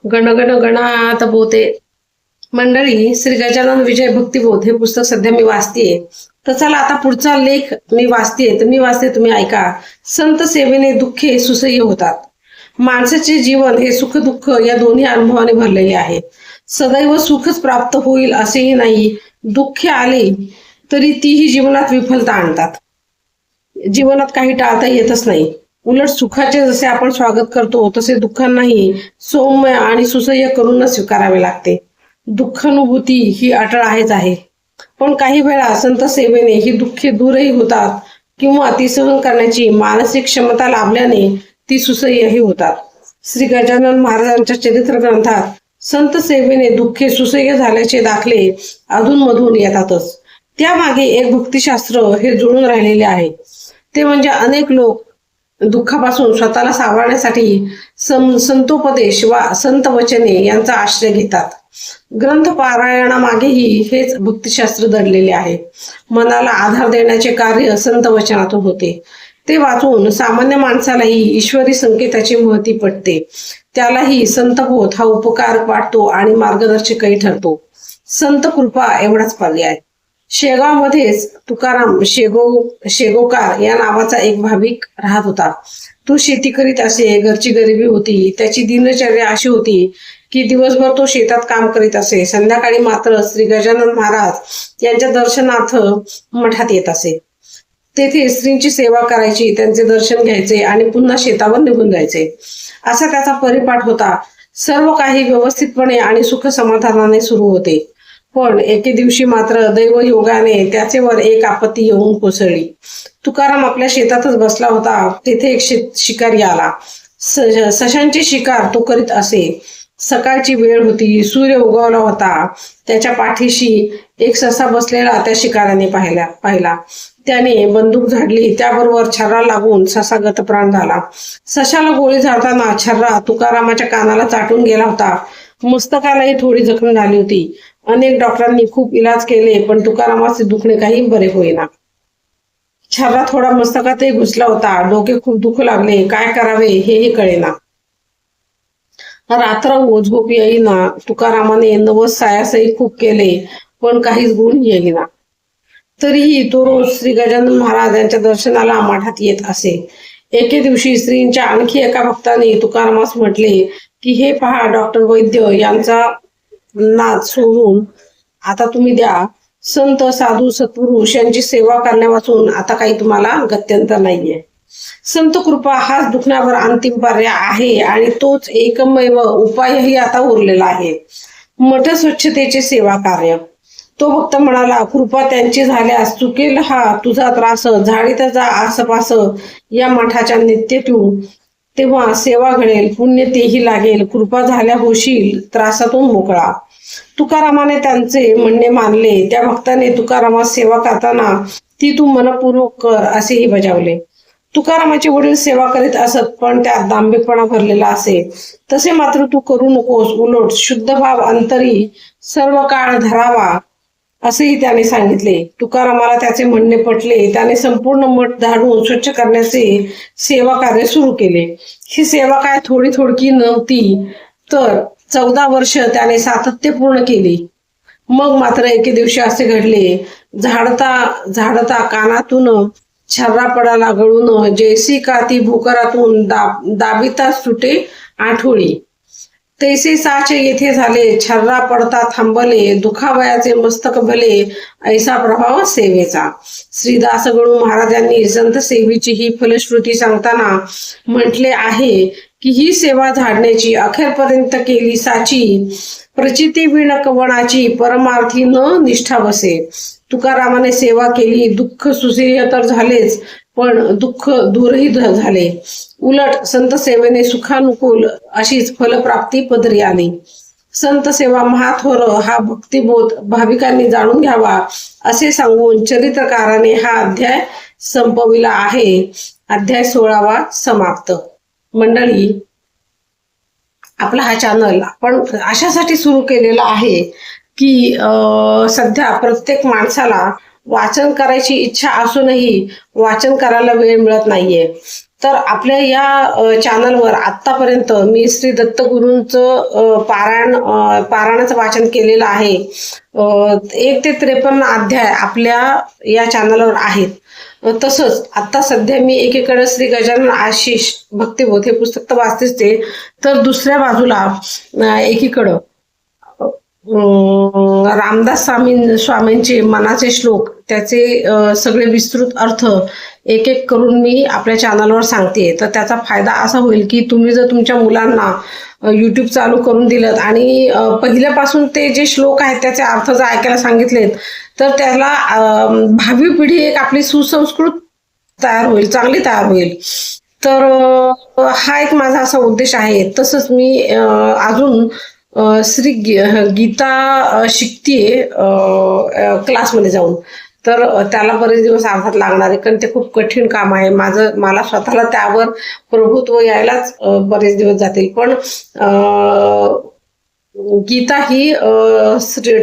गणगण गणात बोते. मंडळी, श्री गजानन विजय भक्तिबोध हे पुस्तक सध्या मी वाचतेय. तर चला आता पुढचा लेख मी वाचते, तुम्ही ऐका. संत सेवेने दुःखे सुसह्य होतात. माणसाचे जीवन हे सुख दुःख या दोन्ही अनुभवाने भरलेले आहे. सदैव सुखच प्राप्त होईल असेही नाही. दुःखे आले तरी तीही जीवनात विफलता आणतात. जीवनात काही टाळता येतच नाही. उलट सुखाचे जसे आपण स्वागत करतो तसे दुःखांनाही सौम्य आणि सुसह्य करूनच स्वीकारावे लागते. दुःखानुभूती ही अटळ आहे. पण काही वेळा संत सेवेने ही दुःखे दूरही होतात किंवा ती सहन करण्याची मानसिक क्षमता लाभल्याने ती सुसह्यही होतात. श्री गजानन महाराजांच्या चरित्र ग्रंथात संत सेवेने दुःखे सुसह्य झाल्याचे दाखले अधूनमधून येतातच. त्यामागे एक भक्तिशास्त्र हे जुळून राहिलेले आहे. ते म्हणजे अनेक लोक दुःखापासून स्वतःला सावरण्यासाठी संतोपदेश वा संत वचने यांचा आश्रय घेतात. ग्रंथ पारायणामागेही हेच भक्तिशास्त्र दडलेले आहे. मनाला आधार देण्याचे कार्य संत वचनातून होते. ते वाचून सामान्य माणसालाही ईश्वरी संकेताची महती पटते. त्यालाही संतबोध हा उपकार वाटतो आणि मार्गदर्शकही ठरतो. संत कृपा एवढाच पर्याय. शेगावमध्येच तुकाराम शेगोकार या नावाचा एक भाविक राहत होता. तो शेती करीत असे. घरची गरिबी होती. त्याची दिनचर्या अशी होती की दिवसभर तो शेतात काम करीत असे. संध्याकाळी मात्र श्री गजानन महाराज यांच्या दर्शनार्थ मठात येत असे. तेथे स्त्रींची सेवा करायची, त्यांचे दर्शन घ्यायचे आणि पुन्हा शेतावर निघून जायचे. असा त्याचा परिपाठ होता. सर्व काही व्यवस्थितपणे आणि सुख समाधानाने सुरू होते. पण एके दिवशी मात्र दैवयोगाने त्याचेवर एक आपत्ती येऊन कोसळली. तुकाराम आपल्या शेतातच बसला होता. तेथे एक शिकारी आला. सशांची शिकार तो करीत असे. सकाळची वेळ होती. सूर्य उगवला होता. त्याच्या पाठीशी एक ससा बसलेला त्या शिकाऱ्याने पाहिला. त्याने बंदूक झाडली. त्याबरोबर छर्रा लागून ससा गतप्राण झाला. सशाला गोळी झाडताना छर्रा तुकारामाच्या कानाला चाटून गेला होता. मस्तकालाही थोडी जखम झाली होती. अनेक डॉक्टरांनी खूप इलाज केले पण तुकारामाचे दुखणे काही बरे होईना. छर्रा थोडा मस्तकातही घुसला होता. डोके खूप दुखू लागले. काय करावे हेही कळेना. रात्र ओझोप येईना. तुकारामाने नवस सायासही खूप केले पण काहीच गुण येईना. तरीही तो रोज श्री गजानन महाराज यांच्या दर्शनाला मठात येत असे. एके दिवशी श्रींच्या आणखी एका भक्ताने तुकारामास म्हटले की हे पहा, डॉक्टर वैद्य यांचा नाद सोडून आता तुम्ही द्या. संत साधू सत्पुरुष यांची सेवा करण्यापासून आता काही तुम्हाला गत्यंतर नाहीये. संत कृपा हाच दुखण्यावर अंतिम पर्याय आहे आणि तोच एकमेव उपायही आता उरलेला आहे. मठ स्वच्छतेचे सेवा कार्य. तो भक्त म्हणाला, कृपा त्यांची झाल्यास चुकेल हा तुझा त्रास. झाडीत जा आसपास या मठाच्या नित्य तू. तेव्हा सेवा घडेल, पुण्य तेही लागेल. कृपा झाल्या होशील त्रासातून मोकळा. तुकारामाने त्यांचे म्हणणे मानले. त्या भक्ताने तुकारामास सेवा करताना ती तू मनपूर्वक कर असेही बजावले. तुकारामाचे वडील सेवा करीत असत पण त्यात दांभिकपणा भरलेला असे. तसे मात्र तू करू नकोस. उलट शुद्ध भाव अंतरी सर्व काळ धरावा असेही त्याने सांगितले. तुकारामाला त्याचे म्हणणे पटले. त्याने संपूर्ण मठ झाडून स्वच्छ करण्याचे सेवा कार्य सुरू केले. ही सेवा काय थोडकी नव्हती तर 14 वर्ष त्याने सातत्यपूर्ण केली. मग मात्र एके दिवशी असे घडले. झाडता कानातून छर्रा पडाला गळून. जैसी का ती भोकरातून दाबिता सुटे आठोळी. तैसे साच येथे झाले. छर्रा पडता थांबले. दुखावयाचे मस्तक भले. ऐसा प्रभाव सेवेचा. श्रीदास गणू महाराजांनी संत सेवेची ही फलश्रुती सांगताना म्हटले आहे की ही सेवा झाडण्याची अखेरपर्यंत केली साची. प्रचिती विण कवणाची परमार्थी न निष्ठा बसे. तुकारामाने सेवा केली. दुःख सुसह्य तर झालेच पण दुःख दूरही झाले. उलट संत सेवेने सुखानुकूल अशीच फलप्राप्ती पदरी आली. संत सेवा महाथोर हा भक्तिबोध भाविकांनी जाणून घ्यावा असे सांगून चरित्रकाराने हा अध्याय संपविला आहे. अध्याय 16वा समाप्त. मंडळी, आपला हा चॅनल आपण अशासाठी सुरू केलेला आहे की सध्या प्रत्येक माणसाला वाचन करायची इच्छा असूनही वाचन करायला वेळ मिळत नाहीये. तर आपल्या या चॅनलवर आतापर्यंत मी श्री दत्तगुरूंचं पारायणाचं वाचन केलेलं आहे. 1 ते 53 अध्याय आपल्या या चॅनलवर आहेत. तसंच आता सध्या मी एकीकडे श्री गजानन आशिष भक्तिबोध हे पुस्तक तर वाचतेच ते, तर दुसऱ्या बाजूला एकीकडं रामदास स्वामींचे मनाचे श्लोक, त्याचे सगळे विस्तृत अर्थ एक एक करून मी आपल्या चॅनलवर सांगते. तर त्याचा फायदा असा होईल की तुम्ही जर तुमच्या मुलांना YouTube चालू करून दिलं आणि पहिल्यापासून ते जे श्लोक आहेत त्याचे अर्थ जर ऐकायला सांगितलेत, तर त्याला भावी पिढी एक आपली सुसंस्कृत तयार होईल, चांगली तयार होईल. तर हा एक माझा असा उद्देश आहे. तसंच मी अजून श्री गीता शिकतीये क्लासमध्ये जाऊन. तर त्याला बरेच दिवस अर्थात लागणार आहे, कारण ते खूप कठीण काम आहे. मला स्वतःला त्यावर प्रभुत्व यायलाच बरेच दिवस जातील. पण गीता ही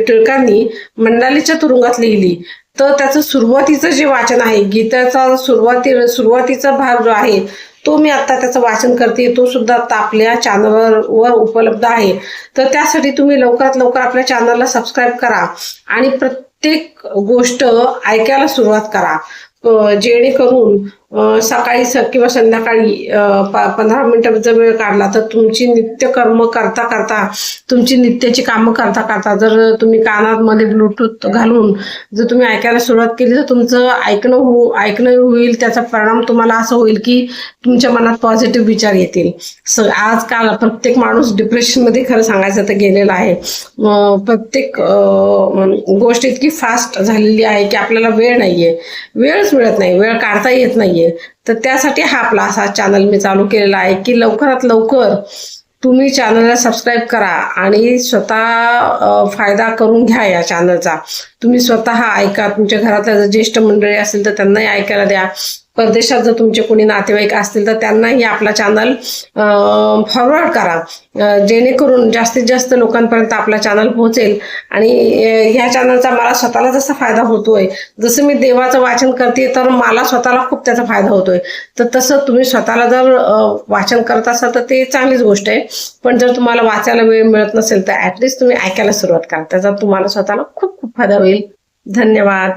टिळकांनी मंडालीच्या तुरुंगात लिहिली. तर त्याचं सुरुवातीचं जे वाचन आहे, गीताचा सुरुवातीचा भाग जो आहे तो मी आता त्याचं वाचन करते. तो सुद्धा आता आपल्या चॅनलवर उपलब्ध आहे. तर त्यासाठी तुम्ही लवकरात लवकर आपल्या चॅनलला सबस्क्राईब करा आणि प्रत्येक गोष्ट ऐकायला सुरुवात करा, जेणेकरून सकाळी किंवा संध्याकाळी 15 मिनिटं जर वेळ काढला तर तुमची नित्यकर्म करता करता, तुमची नित्याची कामं करता करता जर तुम्ही कानामध्ये ब्लूटूथ घालून जर तुम्ही ऐकायला सुरुवात केली, तर तुमचं ऐकणं होईल. त्याचा परिणाम तुम्हाला असं होईल की तुमच्या मनात पॉझिटिव्ह विचार येतील. आजकाल प्रत्येक माणूस डिप्रेशनमध्ये खरं सांगायचं तर गेलेला आहे. प्रत्येक गोष्ट इतकी फास्ट झालेली आहे की आपल्याला वेळच मिळत नाही, वेळ काढता येत नाहीये. तर त्यासाठी हा आपला असा चॅनल मी चालू केलेला आहे की लवकरात लवकर तुम्ही चॅनलला सबस्क्राईब करा आणि स्वतः फायदा करून घ्या या चॅनलचा. तुम्ही स्वतः ऐका, तुमच्या घरातल्या जर ज्येष्ठ मंडळी असेल तर त्यांनाही ऐकायला द्या. परदेशात जर तुमचे कोणी नातेवाईक असतील तर त्यांनाही आपला चॅनल फॉरवर्ड करा, जेणेकरून जास्तीत जास्त लोकांपर्यंत आपला चॅनल पोहोचेल. आणि ह्या चॅनलचा मला स्वतःला जसा फायदा होतोय, जसं मी देवाचं वाचन करते तर मला स्वतःला खूप त्याचा फायदा होतोय, तर तसं तुम्ही स्वतःला जर वाचन करत असाल तर ते चांगलीच गोष्ट आहे. पण जर तुम्हाला वाचायला वेळ मिळत नसेल तर ऍटलिस्ट तुम्ही ऐकायला सुरुवात करा, त्याचा तुम्हाला स्वतःला खूप खूप फायदा होईल. धन्यवाद.